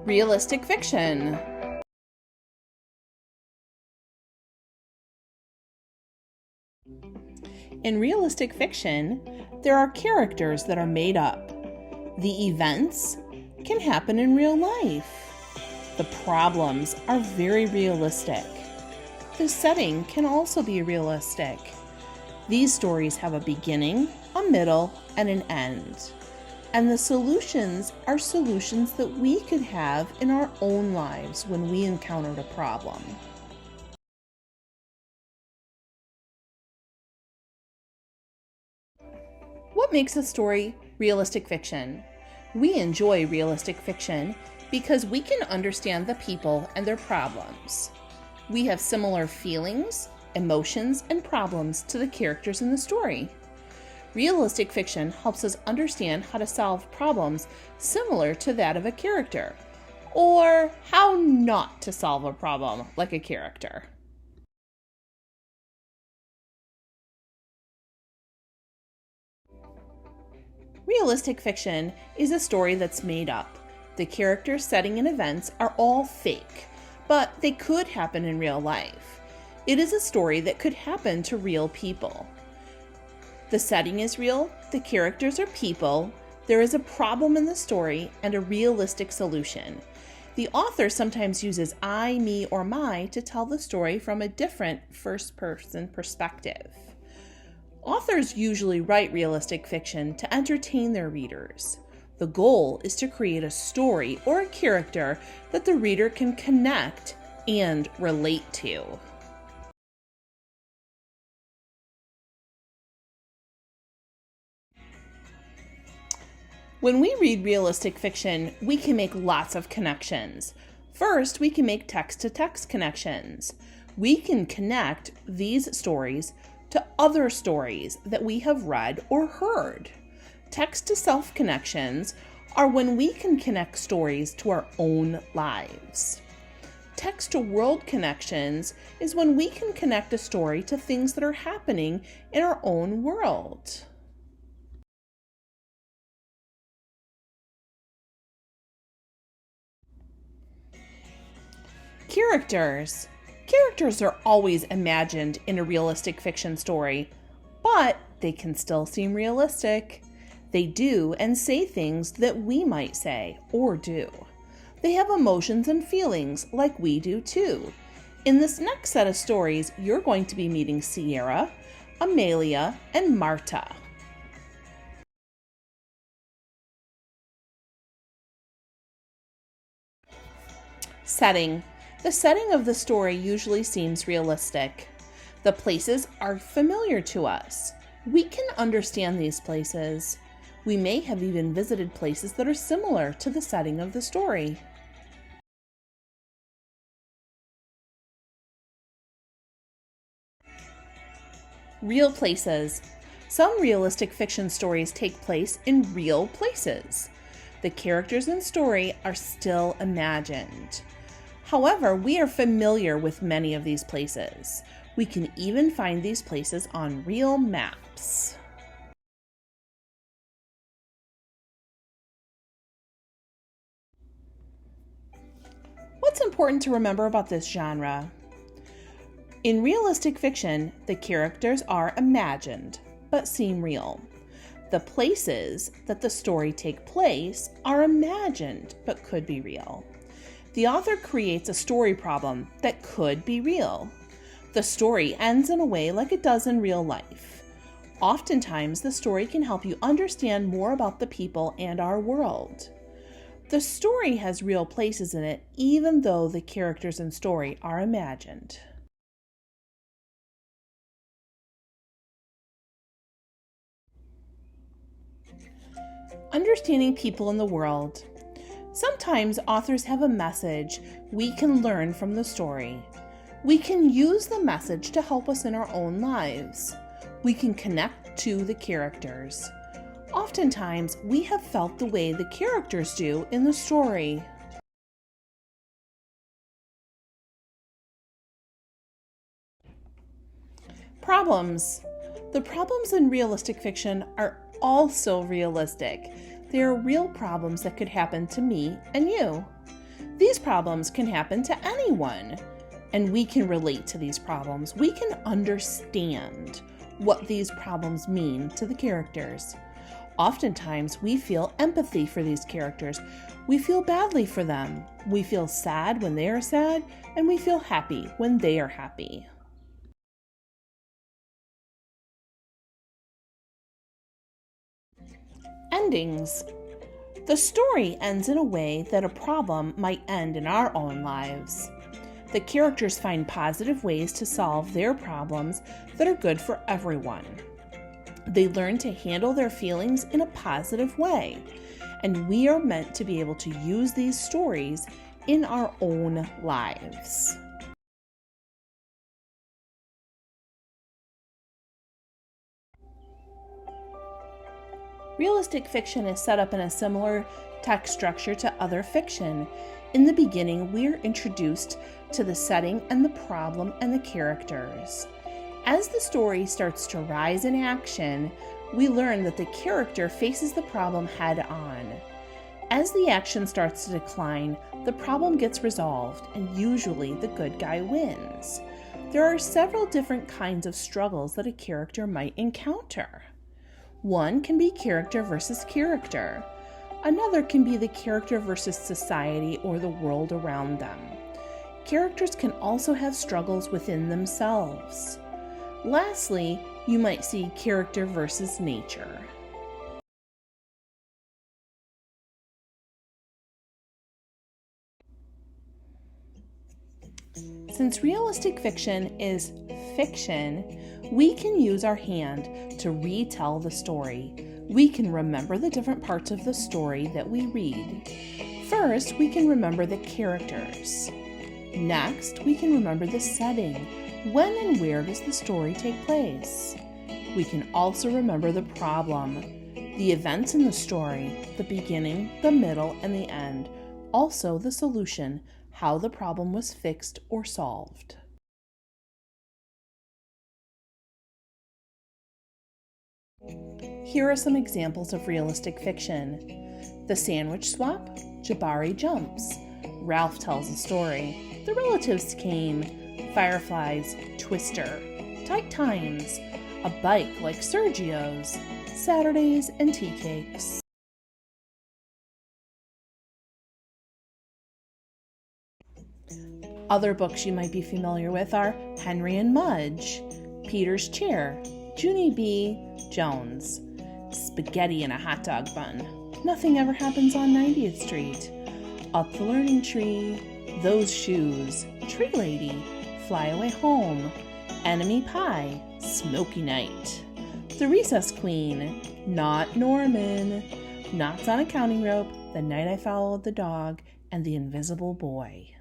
Realistic fiction. In realistic fiction, there are characters that are made up. The events can happen in real life. The problems are very realistic. The setting can also be realistic. These stories have a beginning, a middle, and an end. And the solutions are solutions that we could have in our own lives when we encountered a problem. What makes a story realistic fiction? We enjoy realistic fiction because we can understand the people and their problems. We have similar feelings, emotions, and problems to the characters in the story. Realistic fiction helps us understand how to solve problems similar to that of a character, or how not to solve a problem like a character. Realistic fiction is a story that's made up. The characters, setting, and events are all fake, but they could happen in real life. It is a story that could happen to real people. The setting is real, the characters are people, there is a problem in the story, and a realistic solution. The author sometimes uses I, me, or my to tell the story from a different first-person perspective. Authors usually write realistic fiction to entertain their readers. The goal is to create a story or a character that the reader can connect and relate to. When we read realistic fiction, we can make lots of connections. First, we can make text-to-text connections. We can connect these stories to other stories that we have read or heard. Text-to-self connections are when we can connect stories to our own lives. Text-to-world connections is when we can connect a story to things that are happening in our own world. Characters. Characters are always imagined in a realistic fiction story, but they can still seem realistic. They do and say things that we might say or do. They have emotions and feelings like we do too. In this next set of stories, you're going to be meeting Sierra, Amelia, and Marta. Setting. The setting of the story usually seems realistic. The places are familiar to us. We can understand these places. We may have even visited places that are similar to the setting of the story. Real places. Some realistic fiction stories take place in real places. The characters in story are still imagined. However, we are familiar with many of these places. We can even find these places on real maps. What's important to remember about this genre? In realistic fiction, the characters are imagined, but seem real. The places that the story take place are imagined, but could be real. The author creates a story problem that could be real. The story ends in a way like it does in real life. Oftentimes, the story can help you understand more about the people and our world. The story has real places in it, even though the characters in story are imagined. Understanding people in the world. Sometimes authors have a message we can learn from the story. We can use the message to help us in our own lives. We can connect to the characters. Oftentimes, we have felt the way the characters do in the story. Problems. The problems in realistic fiction are also realistic. They are real problems that could happen to me and you. These problems can happen to anyone, and we can relate to these problems. We can understand what these problems mean to the characters. Oftentimes, we feel empathy for these characters. We feel badly for them. We feel sad when they are sad, and we feel happy when they are happy. Endings. The story ends in a way that a problem might end in our own lives. The characters find positive ways to solve their problems that are good for everyone. They learn to handle their feelings in a positive way, and we are meant to be able to use these stories in our own lives. Realistic fiction is set up in a similar text structure to other fiction. In the beginning, we are introduced to the setting and the problem and the characters. As the story starts to rise in action, we learn that the character faces the problem head on. As the action starts to decline, the problem gets resolved, and usually the good guy wins. There are several different kinds of struggles that a character might encounter. One can be character versus character. Another can be the character versus society or the world around them. Characters can also have struggles within themselves. Lastly, you might see character versus nature. Since realistic fiction is fiction, we can use our hand to retell the story. We can remember the different parts of the story that we read. First, we can remember the characters. Next, we can remember the setting. When and where does the story take place? We can also remember the problem, the events in the story, the beginning, the middle, and the end. Also the solution, how the problem was fixed or solved. Here are some examples of realistic fiction. The Sandwich Swap, Jabari Jumps, Ralph Tells a Story, The Relatives Came, Fireflies, Twister, Tight Times, A Bike Like Sergio's, Saturdays and Tea Cakes. Other books you might be familiar with are Henry and Mudge, Peter's Chair, Junie B. Jones, Spaghetti in a Hot Dog Bun, Nothing Ever Happens on 90th Street, Up the Learning Tree, Those Shoes, Tree Lady, Fly Away Home, Enemy Pie, Smoky Night, The Recess Queen, Not Norman, Knots on a Counting Rope, The Night I Followed the Dog, and The Invisible Boy.